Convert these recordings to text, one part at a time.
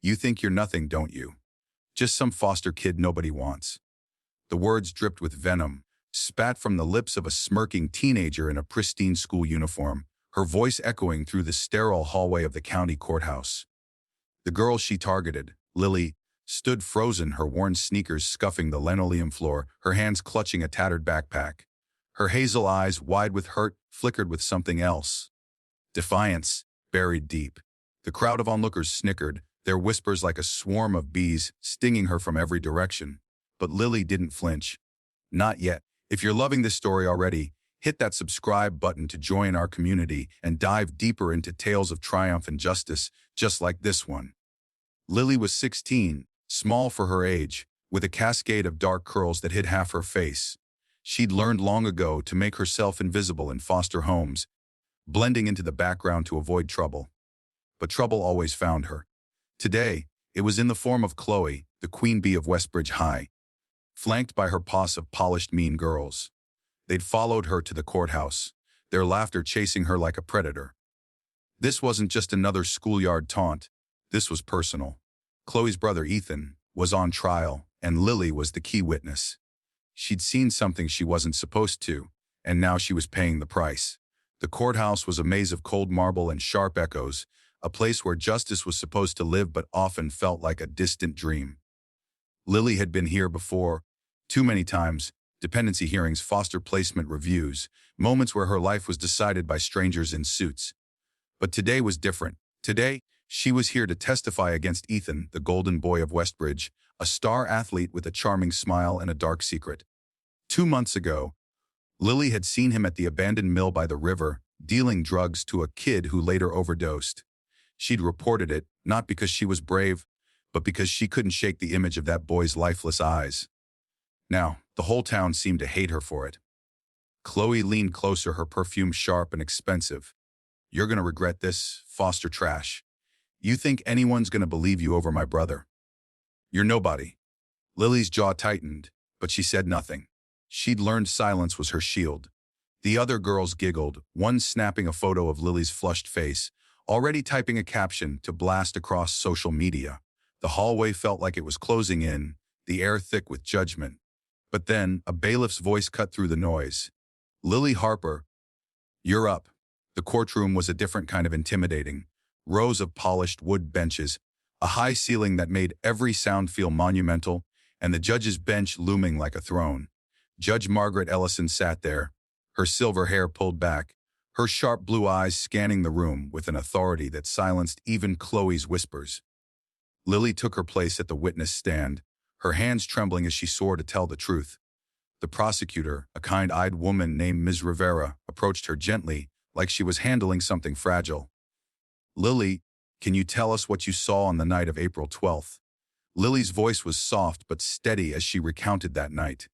You think you're nothing, don't you? Just some foster kid nobody wants." The words dripped with venom, spat from the lips of a smirking teenager in a pristine school uniform, her voice echoing through the sterile hallway of the county courthouse. The girl she targeted, Lily, stood frozen, her worn sneakers scuffing the linoleum floor, her hands clutching a tattered backpack. Her hazel eyes, wide with hurt, flickered with something else. Defiance, buried deep. The crowd of onlookers snickered, their whispers like a swarm of bees, stinging her from every direction. But Lily didn't flinch. Not yet. If you're loving this story already, hit that subscribe button to join our community and dive deeper into tales of triumph and justice, just like this one. Lily was 16, small for her age, with a cascade of dark curls that hid half her face. She'd learned long ago to make herself invisible in foster homes, blending into the background to avoid trouble. But trouble always found her. Today, it was in the form of Chloe, the queen bee of Westbridge High, flanked by her posse of polished mean girls. They'd followed her to the courthouse, their laughter chasing her like a predator. This wasn't just another schoolyard taunt. This was personal. Chloe's brother Ethan was on trial, and Lily was the key witness. She'd seen something she wasn't supposed to, and now she was paying the price. The courthouse was a maze of cold marble and sharp echoes, a place where justice was supposed to live but often felt like a distant dream. Lily had been here before, too many times, dependency hearings, foster placement reviews, moments where her life was decided by strangers in suits. But today was different. Today, she was here to testify against Ethan, the golden boy of Westbridge, a star athlete with a charming smile and a dark secret. 2 months ago, Lily had seen him at the abandoned mill by the river, dealing drugs to a kid who later overdosed. She'd reported it, not because she was brave, but because she couldn't shake the image of that boy's lifeless eyes. Now, the whole town seemed to hate her for it. Chloe leaned closer, her perfume sharp and expensive. "You're gonna regret this, foster trash. You think anyone's gonna believe you over my brother? You're nobody." Lily's jaw tightened, but she said nothing. She'd learned silence was her shield. The other girls giggled, one snapping a photo of Lily's flushed face, already typing a caption to blast across social media. The hallway felt like it was closing in, the air thick with judgment. But then, a bailiff's voice cut through the noise. "Lily Harper, you're up." The courtroom was a different kind of intimidating. Rows of polished wood benches, a high ceiling that made every sound feel monumental, and the judge's bench looming like a throne. Judge Margaret Ellison sat there, her silver hair pulled back, her sharp blue eyes scanning the room with an authority that silenced even Chloe's whispers. Lily took her place at the witness stand, her hands trembling as she swore to tell the truth. The prosecutor, a kind-eyed woman named Ms. Rivera, approached her gently, like she was handling something fragile. "Lily, can you tell us what you saw on the night of April 12th? Lily's voice was soft but steady as she recounted that night.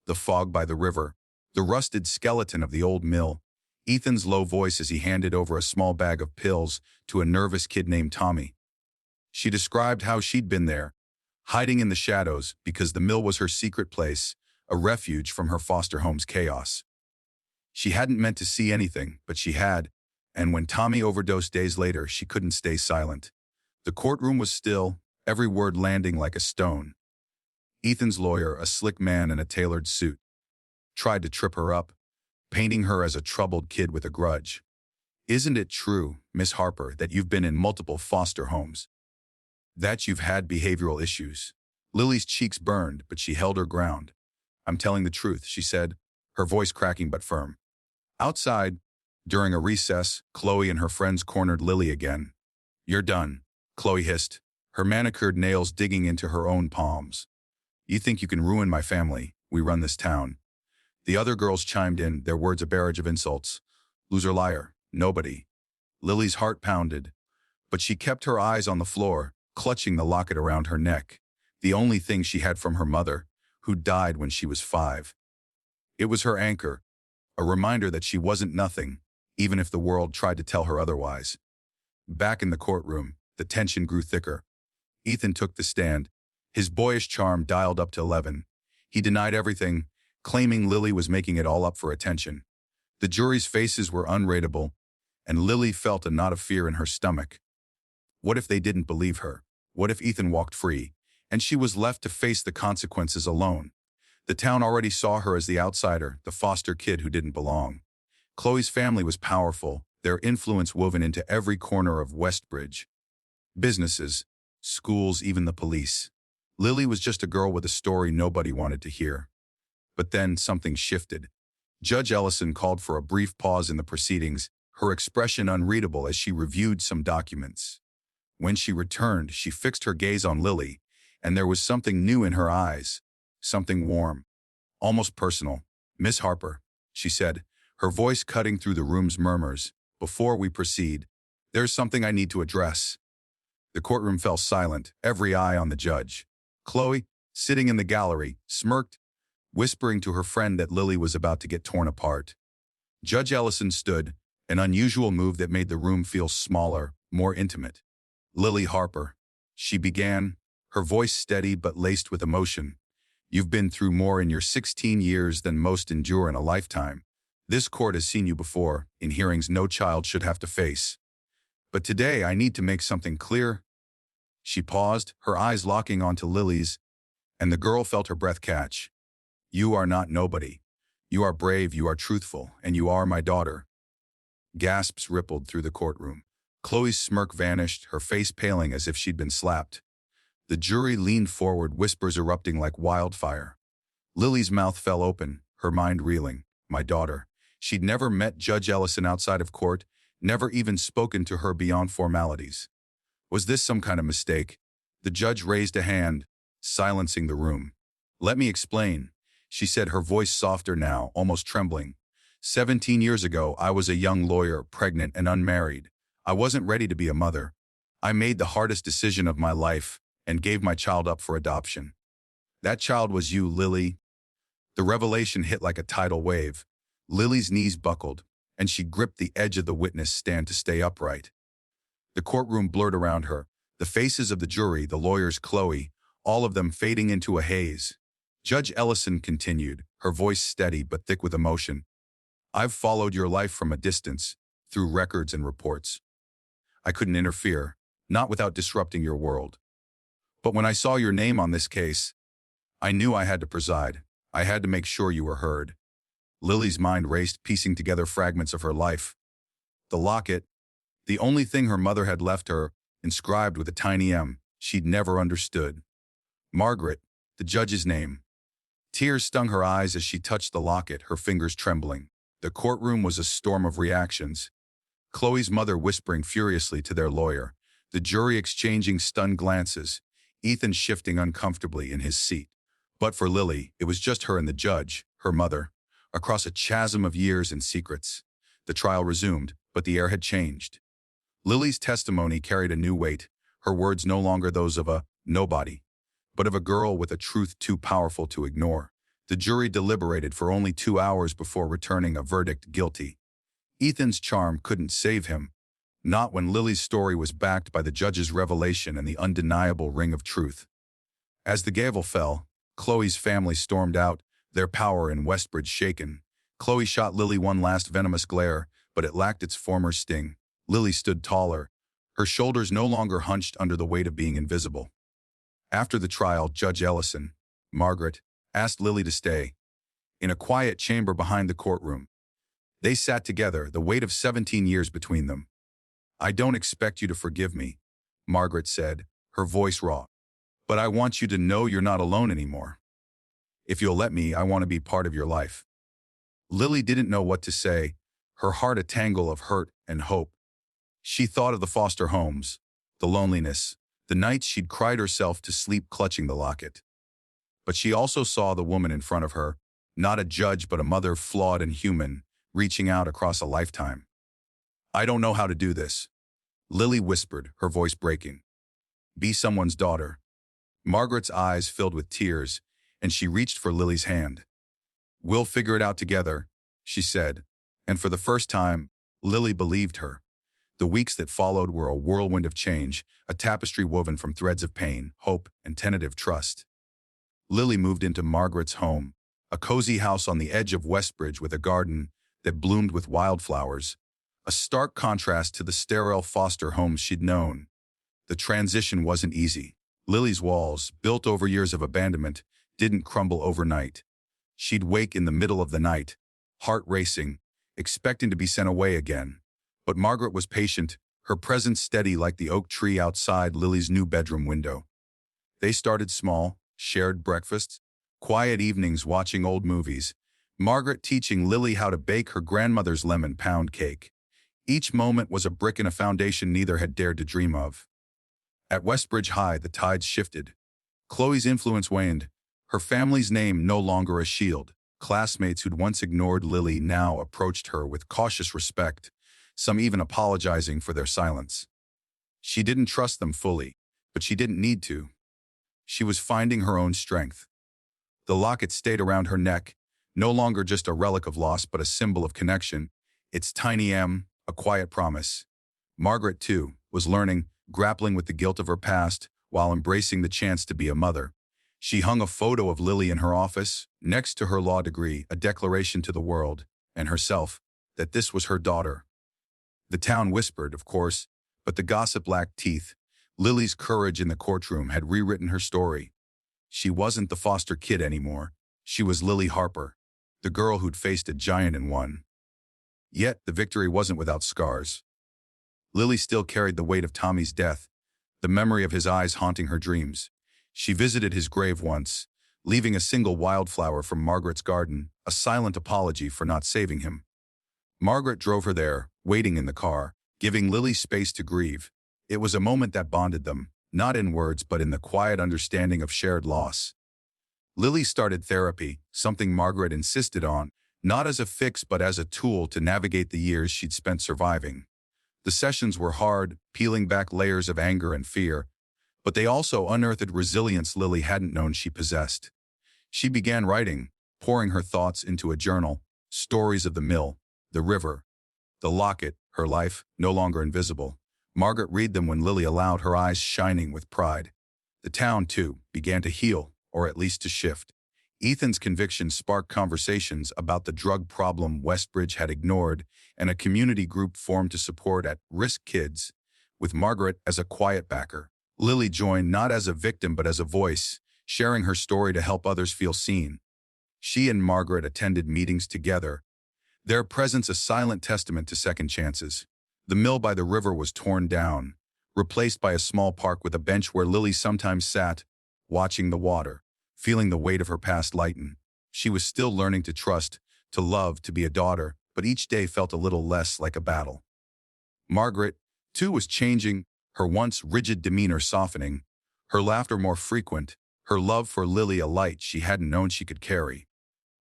The fog by the river, the rusted skeleton of the old mill, Ethan's low voice as he handed over a small bag of pills to a nervous kid named Tommy. She described how she'd been there, hiding in the shadows because the mill was her secret place, a refuge from her foster home's chaos. She hadn't meant to see anything, but she had, and when Tommy overdosed days later, she couldn't stay silent. The courtroom was still, every word landing like a stone. Ethan's lawyer, a slick man in a tailored suit, tried to trip her up, painting her as a troubled kid with a grudge. "Isn't it true, Miss Harper, that you've been in multiple foster homes? That you've had behavioral issues?" Lily's cheeks burned, but she held her ground. "I'm telling the truth," she said, her voice cracking but firm. Outside, during a recess, Chloe and her friends cornered Lily again. "You're done," Chloe hissed, her manicured nails digging into her own palms. "You think you can ruin my family? We run this town." The other girls chimed in, their words a barrage of insults. "Loser, liar, nobody." Lily's heart pounded, but she kept her eyes on the floor, clutching the locket around her neck, the only thing she had from her mother, who died when she was 5. It was her anchor, a reminder that she wasn't nothing, even if the world tried to tell her otherwise. Back in the courtroom, the tension grew thicker. Ethan took the stand, his boyish charm dialed up to 11. He denied everything, claiming Lily was making it all up for attention. The jury's faces were unreadable, and Lily felt a knot of fear in her stomach. What if they didn't believe her? What if Ethan walked free, and she was left to face the consequences alone? The town already saw her as the outsider, the foster kid who didn't belong. Chloe's family was powerful, their influence woven into every corner of Westbridge. Businesses, schools, even the police. Lily was just a girl with a story nobody wanted to hear. But then something shifted. Judge Ellison called for a brief pause in the proceedings, her expression unreadable as she reviewed some documents. When she returned, she fixed her gaze on Lily, and there was something new in her eyes, something warm, almost personal. "Miss Harper," she said, her voice cutting through the room's murmurs, "before we proceed, there's something I need to address." The courtroom fell silent, every eye on the judge. Chloe, sitting in the gallery, smirked, whispering to her friend that Lily was about to get torn apart. Judge Ellison stood, an unusual move that made the room feel smaller, more intimate. "Lily Harper," she began, her voice steady but laced with emotion. "You've been through more in your 16 years than most endure in a lifetime. This court has seen you before, in hearings no child should have to face. But today I need to make something clear." She paused, her eyes locking onto Lily's, and the girl felt her breath catch. "You are not nobody. You are brave, you are truthful, and you are my daughter." Gasps rippled through the courtroom. Chloe's smirk vanished, her face paling as if she'd been slapped. The jury leaned forward, whispers erupting like wildfire. Lily's mouth fell open, her mind reeling. My daughter. She'd never met Judge Ellison outside of court, never even spoken to her beyond formalities. Was this some kind of mistake? The judge raised a hand, silencing the room. "Let me explain," she said, her voice softer now, almost trembling. 17 years ago, I was a young lawyer, pregnant and unmarried. I wasn't ready to be a mother. I made the hardest decision of my life and gave my child up for adoption. That child was you, Lily." The revelation hit like a tidal wave. Lily's knees buckled, and she gripped the edge of the witness stand to stay upright. The courtroom blurred around her, the faces of the jury, the lawyers, Chloe, all of them fading into a haze. Judge Ellison continued, her voice steady but thick with emotion. "I've followed your life from a distance, through records and reports. I couldn't interfere, not without disrupting your world. But when I saw your name on this case, I knew I had to preside. I had to make sure you were heard." Lily's mind raced, piecing together fragments of her life. The locket, the only thing her mother had left her, inscribed with a tiny M, she'd never understood. Margaret, the judge's name. Tears stung her eyes as she touched the locket, her fingers trembling. The courtroom was a storm of reactions. Chloe's mother whispering furiously to their lawyer, the jury exchanging stunned glances, Ethan shifting uncomfortably in his seat. But for Lily, it was just her and the judge, her mother, across a chasm of years and secrets. The trial resumed, but the air had changed. Lily's testimony carried a new weight, her words no longer those of a nobody, but of a girl with a truth too powerful to ignore. The jury deliberated for only 2 hours before returning a verdict guilty. Ethan's charm couldn't save him, not when Lily's story was backed by the judge's revelation and the undeniable ring of truth. As the gavel fell, Chloe's family stormed out, their power in Westbridge shaken. Chloe shot Lily one last venomous glare, but it lacked its former sting. Lily stood taller, her shoulders no longer hunched under the weight of being invisible. After the trial, Judge Ellison, Margaret, asked Lily to stay. In a quiet chamber behind the courtroom, they sat together, the weight of 17 years between them. "I don't expect you to forgive me," Margaret said, her voice raw. "But I want you to know you're not alone anymore. If you'll let me, I want to be part of your life." Lily didn't know what to say, her heart a tangle of hurt and hope. She thought of the foster homes, the loneliness, the nights she'd cried herself to sleep clutching the locket. But she also saw the woman in front of her, not a judge but a mother flawed and human, reaching out across a lifetime. "I don't know how to do this," Lily whispered, her voice breaking. "Be someone's daughter." Margaret's eyes filled with tears, and she reached for Lily's hand. "We'll figure it out together," she said, and for the first time, Lily believed her. The weeks that followed were a whirlwind of change, a tapestry woven from threads of pain, hope, and tentative trust. Lily moved into Margaret's home, a cozy house on the edge of Westbridge with a garden that bloomed with wildflowers, a stark contrast to the sterile foster homes she'd known. The transition wasn't easy. Lily's walls, built over years of abandonment, didn't crumble overnight. She'd wake in the middle of the night, heart racing, expecting to be sent away again. But Margaret was patient, her presence steady like the oak tree outside Lily's new bedroom window. They started small, shared breakfasts, quiet evenings watching old movies, Margaret teaching Lily how to bake her grandmother's lemon pound cake. Each moment was a brick in a foundation neither had dared to dream of. At Westbridge High, the tides shifted. Chloe's influence waned, her family's name no longer a shield. Classmates who'd once ignored Lily now approached her with cautious respect, some even apologizing for their silence. She didn't trust them fully, but she didn't need to. She was finding her own strength. The locket stayed around her neck, no longer just a relic of loss but a symbol of connection, its tiny M, a quiet promise. Margaret, too, was learning, grappling with the guilt of her past while embracing the chance to be a mother. She hung a photo of Lily in her office, next to her law degree, a declaration to the world, and herself, that this was her daughter. The town whispered, of course, but the gossip lacked teeth. Lily's courage in the courtroom had rewritten her story. She wasn't the foster kid anymore. She was Lily Harper, the girl who'd faced a giant and won. Yet, the victory wasn't without scars. Lily still carried the weight of Tommy's death, the memory of his eyes haunting her dreams. She visited his grave once, leaving a single wildflower from Margaret's garden, a silent apology for not saving him. Margaret drove her there, waiting in the car, giving Lily space to grieve. It was a moment that bonded them, not in words but in the quiet understanding of shared loss. Lily started therapy, something Margaret insisted on, not as a fix but as a tool to navigate the years she'd spent surviving. The sessions were hard, peeling back layers of anger and fear, but they also unearthed resilience Lily hadn't known she possessed. She began writing, pouring her thoughts into a journal, stories of the mill, the river, the locket, her life, no longer invisible. Margaret read them when Lily allowed, her eyes shining with pride. The town, too, began to heal, or at least to shift. Ethan's conviction sparked conversations about the drug problem Westbridge had ignored, and a community group formed to support at-risk kids, with Margaret as a quiet backer. Lily joined not as a victim but as a voice, sharing her story to help others feel seen. She and Margaret attended meetings together, their presence a silent testament to second chances. The mill by the river was torn down, replaced by a small park with a bench where Lily sometimes sat, watching the water, feeling the weight of her past lighten. She was still learning to trust, to love, to be a daughter, but each day felt a little less like a battle. Margaret, too, was changing, her once rigid demeanor softening, her laughter more frequent, her love for Lily a light she hadn't known she could carry.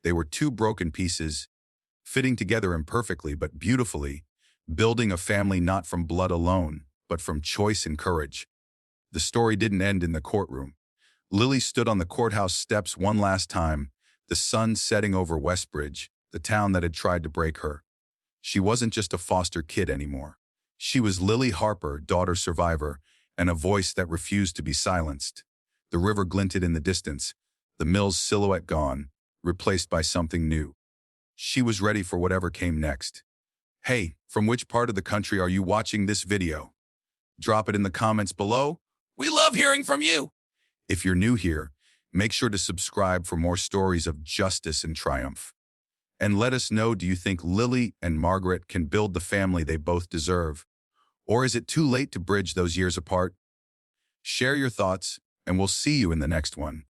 They were two broken pieces, fitting together imperfectly but beautifully, building a family not from blood alone, but from choice and courage. The story didn't end in the courtroom. Lily stood on the courthouse steps one last time, the sun setting over Westbridge, the town that had tried to break her. She wasn't just a foster kid anymore. She was Lily Harper, daughter survivor, and a voice that refused to be silenced. The river glinted in the distance, the mill's silhouette gone, replaced by something new. She was ready for whatever came next. Hey, from which part of the country are you watching this video? Drop it in the comments below. We love hearing from you! If you're new here, make sure to subscribe for more stories of justice and triumph. And let us know, do you think Lily and Margaret can build the family they both deserve? Or is it too late to bridge those years apart? Share your thoughts, and we'll see you in the next one.